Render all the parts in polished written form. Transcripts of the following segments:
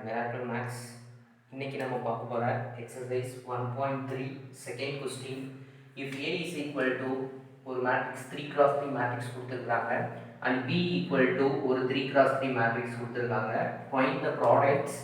Miracle Max. இன்னைக்கு நம்ம பார்க்க போற exercise 1.3 second question. If A is equal to ஒரு matrix 3x3 matrix கொடுத்திருக்காங்க and B equal to ஒரு 3x3 matrix கொடுத்திருக்காங்க. Find the products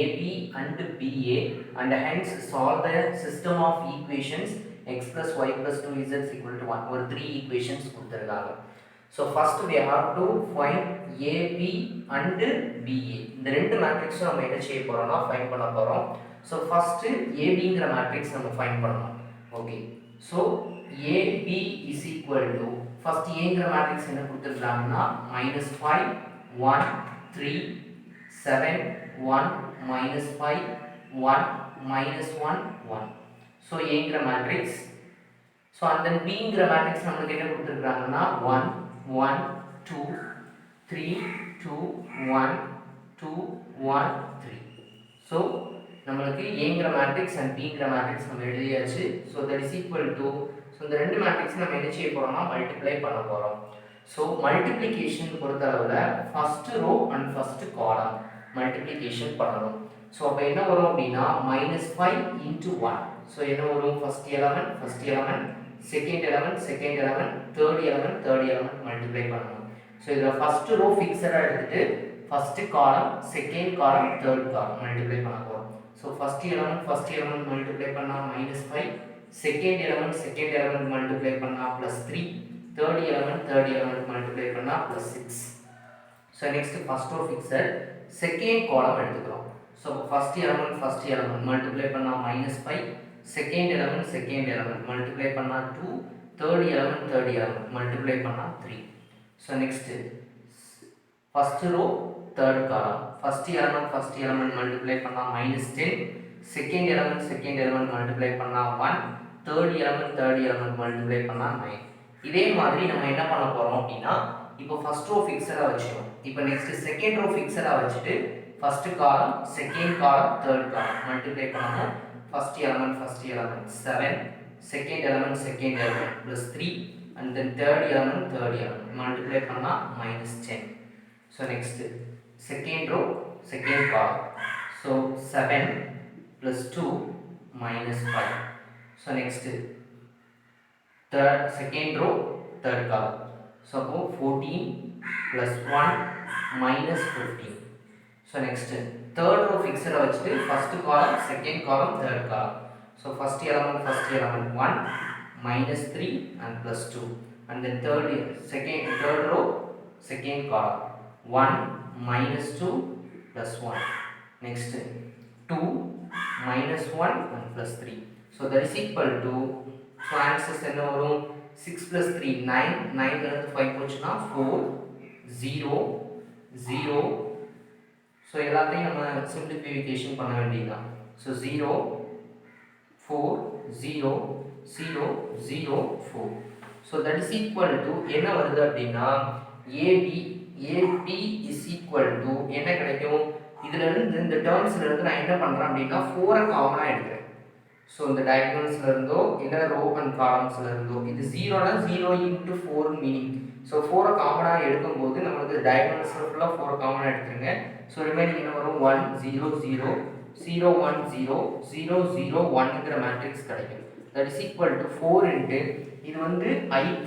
AB and BA and hence solve the system of equations x plus y plus 2z is equal to 1. ஒரு 3 equations கொடுத்திருக்காங்க. So first we have to find AB and BA. இந்த ரெண்டு மேட்ரிக்ஸும் நம்ம என்ன செய்ய போறோம்னா find பண்ண போறோம். So first ABங்கிற மேட்ரிக்ஸ் நம்ம ஃபைண்ட் பண்ணணும். Okay. So AB is equal to first Aங்கிற மேட்ரிக்ஸ் என்ன கொடுத்திருக்காங்கன்னா -5 1 3 7 1 -5 1 -1 1. So Aங்கிற மேட்ரிக்ஸ். So and then Bங்கிற மேட்ரிக்ஸ் நமக்கு என்ன கொடுத்திருக்காங்கன்னா 1 1 2 3 2 1 2 1 3. So நம்மளுக்கு Aங்கிற மேட்ரிக்ஸ் and Bங்கிற மேட்ரிக்ஸ் நம்ம எழுதியாச்சு. So that is equal to so இந்த ரெண்டு மேட்ரிக்ஸ் நம்ம என்ன செய்ய போறோம்னா மல்டிப்ளை பண்ண போறோம். So மல்டிப்ளிகேஷன் பொறுத்தளவுல first row and first column multiplication பண்ணணும். So அப்ப என்ன வரும் அப்படினா -5 into 1. So என்ன வரும் first element second element third element multiply பண்ணனும். So இதுல first row fixed எடுத்துட்டு first column second column third column multiply பண்ண போறோம். So first element multiply பண்ணா -5 second element multiply பண்ணா +3 third element multiply பண்ணா +6. So next first row fixed second column எடுத்துக்கிறோம். So first element multiply பண்ணா -5 second element multiply பண்ணா 2 third element multiply பண்ணா 3. So next first row third column first element multiply பண்ணா -10 second element multiply பண்ணா 1 third element multiply பண்ணா 9. இதே மாதிரி நம்ம என்ன பண்ண போறோம் அப்படினா இப்போ first row fixed வச்சிரோம். இப்போ next second row fixed வச்சிட்டு first column second column third column multiply பண்ணனும். First element 7 second element plus 3 and then third element multiply பண்ணா -10. So next second row second column so 7 plus 2 -5. So next third second row third column so 14 plus 1 -15. So next third row fixed வச்சிட்டு first column second column third column so first element 1 -3 and plus 2 and then third row second column 1 -2 plus 1 next 2 -1 and plus 3. So that is equal to so answers என்ன வரும் 6 plus 3 9 9 ல இருந்து 5 போச்சுனா 4 0 0. So எல்லாத்தையும் நம்ம simplification பண்ண வேண்டியதுதான். So 0 4 0 0 0 4. So that is equal to என்ன வருது அப்படினா AB is equal to என்ன கிடைக்கும் இதுல இருந்து இந்த டேர்ம்ஸ்ல இருந்து நான் என்ன பண்றேன் அப்படினா 4 காமனா எடுக்கிறேன். So இந்த டயகனல்ஸ்ல இருந்தோ இல்ல ரோ அண்ட் காலம்ஸ்ல இருந்தோ இது 0 னா 0 into 4 மீனிங். So 4 காமனா எடுக்கும்போது நமக்கு டயகனல்ஸ்ல ஃபுல்லா 4 காமனா எடுத்துருங்க. So ரிமைனிங் என்ன வரும் 1 0 0 0 1 0 0 0 1ங்கற மேட்ரிக்ஸ் கிடைக்கும். That is equal to 4 into இது வந்து I3.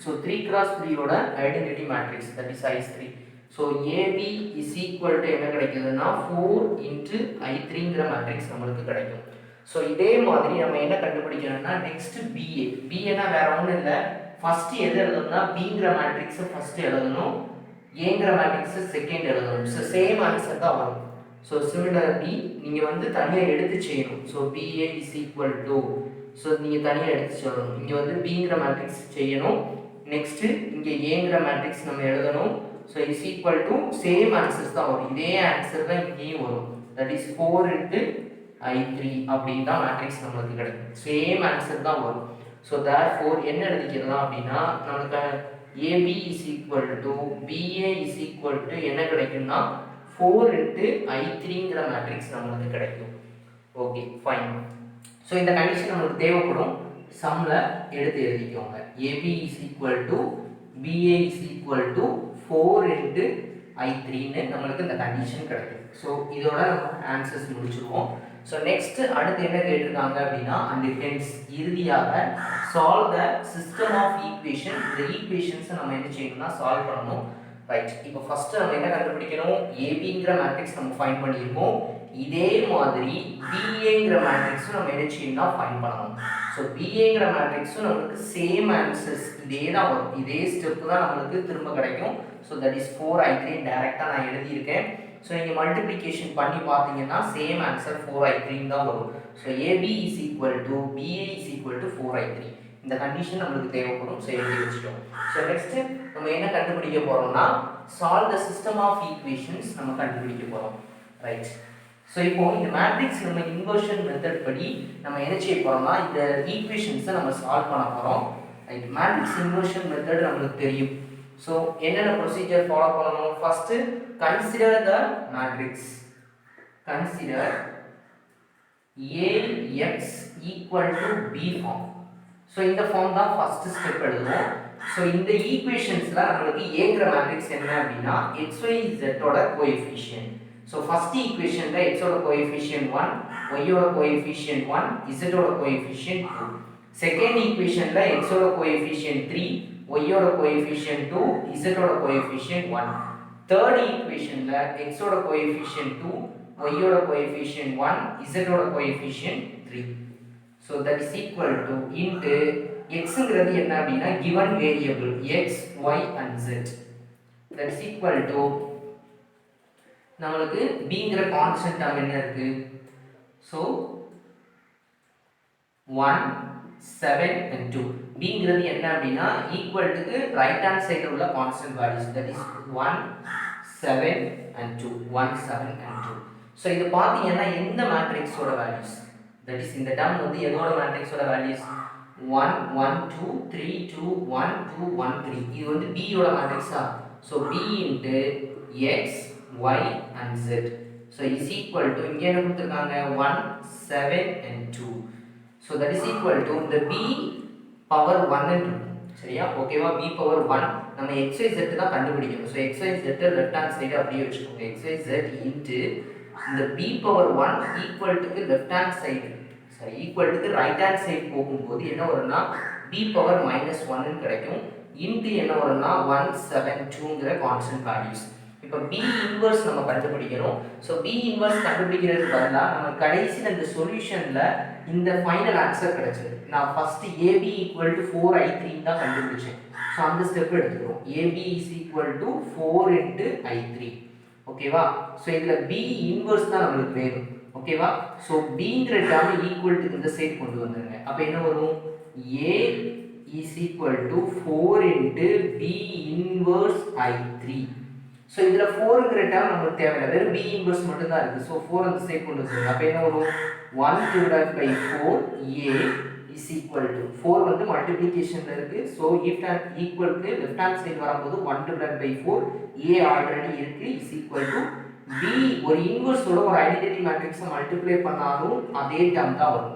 So 3 cross 3 ஓட identity matrix that is I3. So AB is equal to என்ன கிடைக்குதுன்னா 4 into I3ங்கற மேட்ரிக்ஸ் நமக்கு கிடைக்கும். So இதே மாதிரி நம்ம என்ன கண்டுபிடிக்கணும்னா next BA. BA னா வேற ஒண்ணும் இல்ல. ஃபர்ஸ்ட் எது எழுதணும்னா Bங்கற மேட்ரிக்ஸ் ஃபர்ஸ்ட் எழுதணும். Aங்கற மேட்ரிக்ஸ் செகண்ட் எழுதணும். So சேம் ஆன்சர் தான் வரும். So similarly நீங்க வந்து தனியா எடுத்து செய்யணும். So BA is equal to so நீங்க தனியா எடுத்து செய்யணும். இங்க வந்து Bங்கற மேட்ரிக்ஸ் செய்யணும். நெக்ஸ்ட் இங்க Aங்கற மேட்ரிக்ஸ் நம்ம எழுதணும். So is equal to same answers தான் வரும். இதே ஆன்சர் தான் இங்கேயும் வரும். That is 4 into I3 அப்படினா தான் மேட்ரிக்ஸ் நமக்கு கிடைக்கும். சேம் ஆன்சர் தான் வரும். So therefore என்ன எழுதிக்கலாம் அப்படினா நமக்கு AB is equal to BA is equal to என்ன கிடைக்கும்னா 4 into I3ங்கற மேட்ரிக்ஸ் நமக்கு கிடைக்கும். Okay fine. So இந்த கண்டிஷன் நமக்கு தேவைப்படும். சம்ல எடுத்து எழுதிக்கோங்க. AB is equal to BA is equal to 4 into I3ன்னு நம்மளுக்கு இந்த கண்டிஷன் கிடைக்கும். ஸோ இதோட நம்ம ஆன்சர்ஸ் முடிச்சிருவோம். ஸோ நெக்ஸ்ட் அடுத்து என்ன கேட்டிருக்காங்க அப்படின்னா அண்ட் ஹென்ஸ் இறுதியாக solve the system of equation. இந்த ஈக்குவேஷன்ஸை நம்ம என்ன செய்யணும்னா சால்வ் பண்ணணும். ரைட், இப்போ ஃபர்ஸ்ட் நம்ம என்ன கண்டுபிடிக்கணும், ஏபிங்கிற மேட்ரிக்ஸ் நம்ம ஃபைண்ட் பண்ணியிருக்கோம். இதே மாதிரி பிஏங்கிற மேட்ரிக்ஸும் நம்ம என்ன செய்யணும்னா ஃபைண்ட் பண்ணணும். ஸோ பிஏங்கிற மேட்ரிக்ஸும் நம்மளுக்கு சேம் ஆன்சர்ஸ் இதே தான் வரும், இதே ஸ்டெப் தான் நம்மளுக்கு திரும்ப கிடைக்கும். ஸோ தட் இஸ் 4I3 டைரெக்டாக நான் எழுதியிருக்கேன். ஸோ இங்கே மல்டிப்ளிகேஷன் பண்ணி பார்த்தீங்கன்னா சேம் ஆன்சர் 4I3 தான் வரும். So AB is equal to BA is equal to 4I3. இந்த கண்டிஷன் நம்மளுக்கு தேவைப்படும். ஸோ எழுதி வச்சுட்டோம். ஸோ நெக்ஸ்ட் நம்ம என்ன கண்டுபிடிக்க போறோம்னா solve the system of equations நம்ம கண்டுபிடிக்க போறோம். ரைட், ஸோ இப்போ இந்த மேட்ரிக்ஸ் நம்ம இன்வர்ஷன் மெத்தட் படி நம்ம என்ன செய்ய போறோம்னா இந்த ஈக்குவேஷன்ஸை நம்ம சால்வ் பண்ண போறோம். ரைட், மேட்ரிக்ஸ் இன்வர்ஷன் மெத்தட் நம்மளுக்கு தெரியும். ஸோ என்னென்ன ப்ரொசீஜர் ஃபாலோ பண்ணணும், first consider the matrix, consider AX equal to B form. So இந்த ஃபார்ம் தான் ஃபர்ஸ்ட் ஸ்டெப் எழுதுவோம். ஸோ இந்த ஈக்குவேஷன்ஸ்ல நம்மளுக்கு ஏங்கிற மேட்ரிக்ஸ் என்ன அப்படின்னா XYZ ஓட கோஎஃபிஷியன்ட். ஸோ ஃபர்ஸ்ட் ஈக்குவேஷன்ல X ஓட கோஎஃபிஷியன்ட் 1, Y ஓட கோஎஃபிஷியன்ட் 1, Z ஓட கோஎஃபிஷியன்ட் 2. செகண்ட் ஈக்குவேஷன்ல X ஓட கோஎஃபிஷியன்ட் 3, Y ஓட கோஎஃபிஷியன்ட் 2, Z ஓட கோஎஃபிஷியன்ட் 1. தேர்ட் ஈக்குவேஷன்ல X ஓட கோஎஃபிஷியன்ட் 2, Y ஓட கோஎஃபிஷியன்ட் 1, Z ஓட coefficient 3. So that is equal to into xங்கிறது என்ன அப்படின்னா given variable x, y and z. That is equal to நமக்கு bங்கிற கான்ஸ்டன்ட் டேர்ம் என்ன இருக்கு. So 1, 7 and 2. bங்கிறது என்ன அப்படின்னா ஈக்குவல் டுக்கு ரைட் ஹேண்ட் சைடுல உள்ள constant values. That is 1, 7 and 2. 1, 7 and 2. So இது பாத்தீங்கன்னா எந்த மேட்ரிக்ஸோட வேல்யூஸ், that is இந்த டேர்ம் வந்து எதோட மேட்ரிக்ஸோட வேல்யூஸ் 1, 1, 2, 3, 2, 1, 2, 1, 3. இது வந்து B யோட மேட்ரிக்ஸா. so B into x, y and z. so is equal to இங்க என்ன கொடுத்திருக்காங்க 1, 7 and 2. so that is equal to இந்த B பவர் 1 ன்னு சரியா, ஓகேவா. B பவர் 1 நம்ம xyz தான் கண்டுபிடிக்கணும். so xyz left hand side அப்படியே வச்சுக்கோங்க. xyz into இந்த B power 1 equal to left hand side, சரி equal to right hand side போகும்போது என்ன வரும்னா B பவர் -1 ன்னு கிடைக்கும். இன்டு என்ன வரும்னா 172ங்கிற கான்ஸ்டன்ட் வேல்யூஸ். இப்போ B இன்வர்ஸ் நம்ம கண்டுபிடிக்கணும். ஸோ B இன்வர்ஸ் கண்டுபிடிக்கிறதுக்கு பதிலாக நம்ம கடைசியில் இந்த சொல்யூஷன்ல இந்த ஃபைனல் ஆன்சர் கிடைச்சது. நான் first AB equal to 4I3 தான் கண்டுபிடிச்சேன். ஸோ அந்த ஸ்டெப் எடுத்துக்கிறோம். AB is equal to 4 into I3. ஓகேவா. ஸோ இதில் B இன்வர்ஸ் தான் நம்மளுக்கு வேணும். ஓகேவா. ஸோ Bங்கிற டேர்ம் ஈக்குவல் டு இந்த சைடு கொண்டு வந்துருங்க. அப்போ என்ன வரும் A is equal to 4 into B inverse I3. So இதில் 4ங்கிற டேர்ம் நமக்கு தேவையில்லை, வெறும் B இன்வர்ஸ் மட்டும் தான் இருக்குது. ஸோ 4 அந்த சைடு கொண்டு வந்துருங்க. அப்போ என்ன வரும் 1/4 A is equal to 4 வந்து மல்டிப்ளிகேஷன்ல இருக்கு. So equal to left hand side வரும்போது 1/4 A ஆல்ரெடி இருக்கு is equal to B. ஒரு இன்வர்ஸோட ஒரு ஐடென்டிட்டி மேட்ரிக்ஸை மல்டிப்ளை பண்ணாலும் அதே டேர்ம் தான் வரும்.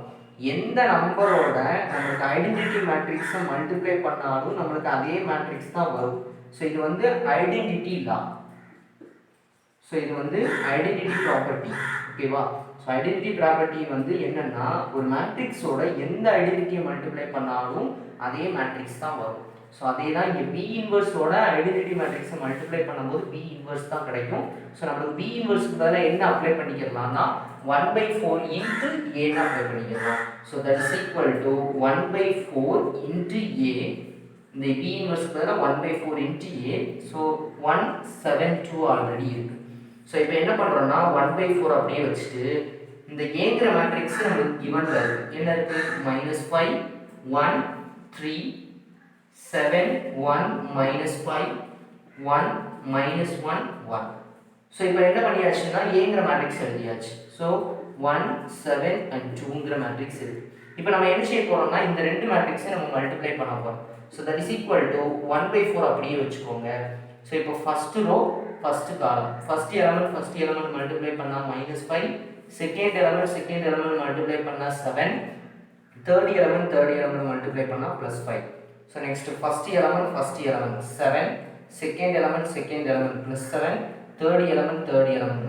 எந்த நம்பரோட நமக்கு ஐடென்டிட்டி மேட்ரிக்ஸை மல்டிப்ளை பண்ணாலும் நம்மளுக்கு அதே மேட்ரிக்ஸ் தான் வரும். ஸோ இது வந்து ஐடென்டிட்டி லா. ஸோ இது வந்து ஐடென்டிட்டி ப்ராப்பர்ட்டி. ஓகேவா. ஸோ ஐடென்டிட்டி ப்ராப்பர்ட்டி வந்து என்னன்னா ஒரு மேட்ரிக்ஸோட எந்த ஐடென்டிட்டியை மல்டிப்ளை பண்ணாலும் அதே மேட்ரிக்ஸ் தான் வரும். ஸோ அதே தான் இங்கே B இன்வர்ஸோட ஐடென்டிட்டி மேட்ரிக்ஸை மல்டிப்ளை பண்ணும்போது B இன்வர்ஸ் தான் கிடைக்கும். ஸோ நம்மளுக்கு B இன்வர்ஸ்க்கு பதிலாக என்ன அப்ளை பண்ணிக்கிறலாம்னா 1/4 into A ன்னு அப்ளை பண்ணிக்கிறோம். So that is equal to 1/4 into A. இந்த B இன்வர்ஸ்க்கு பதிலாக 1/4 into A. ஸோ 172 ஆல்ரெடி இருக்கு. ஸோ இப்போ என்ன பண்ணுறோம்னா 1/4 அப்படியே வச்சுட்டு இந்த ஏங்கிற மேட்ரிக்ஸ் நம்மளுக்கு கிவன்ல இருக்கு. என்ன இருக்கு -5, 1, 3, 7, 1, -5, 1, -1, 1. ஸோ இப்போ என்ன பண்ணியாச்சுன்னா ஏங்கிற மேட்ரிக்ஸ் எழுதியாச்சு. ஸோ 1, 7 and 2ங்கிற மேட்ரிக்ஸ் இருக்கு. இப்போ நம்ம என்ன செய்ய போறோம்னா இந்த ரெண்டு மேட்ரிக்ஸை நம்ம மல்டிப்ளை பண்ண போறோம். So that is equal to 1/4 அப்படியே வச்சுக்கோங்க. ஸோ இப்போ first row first column, first element multiply பண்ணா -5, செகண்ட் எலமெண்ட் மல்டிப்ளை பண்ணா 7, தேர்ட் எலமெண்ட் மல்டிப்ளை பண்ணா +5. So next first element 7, second element plus 7, third element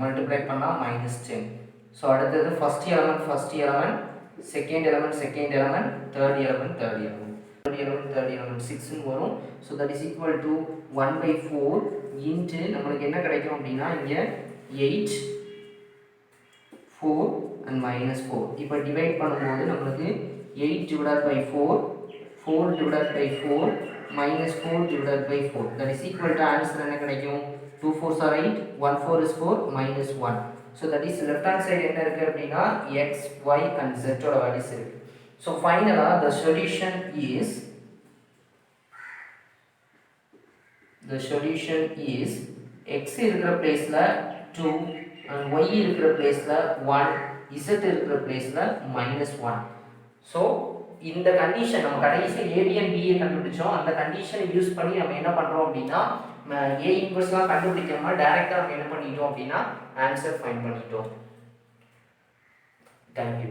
multiply பண்ணா minus 10. So அடுத்தது first element, second element, third element, third element 6 ன்னு வரும். So that is equal to 1/4 into நமக்கு என்ன கிடைக்கும் அப்படின்னா இங்க 8, 4 and minus 4. இப்போ டிவைட் பண்ணும்போது நமக்கு 8 divided by 4, 4 divided by 4, minus 4 divided by 4. That is equal to answer என்ன கிடைக்கும்? 2 4s are 8, 1 4 is 4, minus 1. So that is left hand side என்ன இருக்கு அப்படின்னா x, y and z ஓட values இருக்கு. So finally the solution is x இருக்கிற பிளேஸ்ல 2 and y இருக்கிற பிளேஸ்ல 1, z இருக்கிற பிளேஸ்ல -1. ஸோ இந்த கண்டிஷன் நம்ம கடைசியில் ஏபி அண்ட் பிஏ கண்டுபிடிச்சோம். அந்த கண்டிஷனை யூஸ் பண்ணி நம்ம என்ன பண்ணுறோம் அப்படின்னா ஏ இன்வெர்ஸ்லாம் கண்டுபிடிக்காம டைரெக்டாக நம்ம என்ன பண்ணிட்டோம் அப்படின்னா ஆன்சர் ஃபைண்ட் பண்ணிட்டோம். தேங்க்யூ.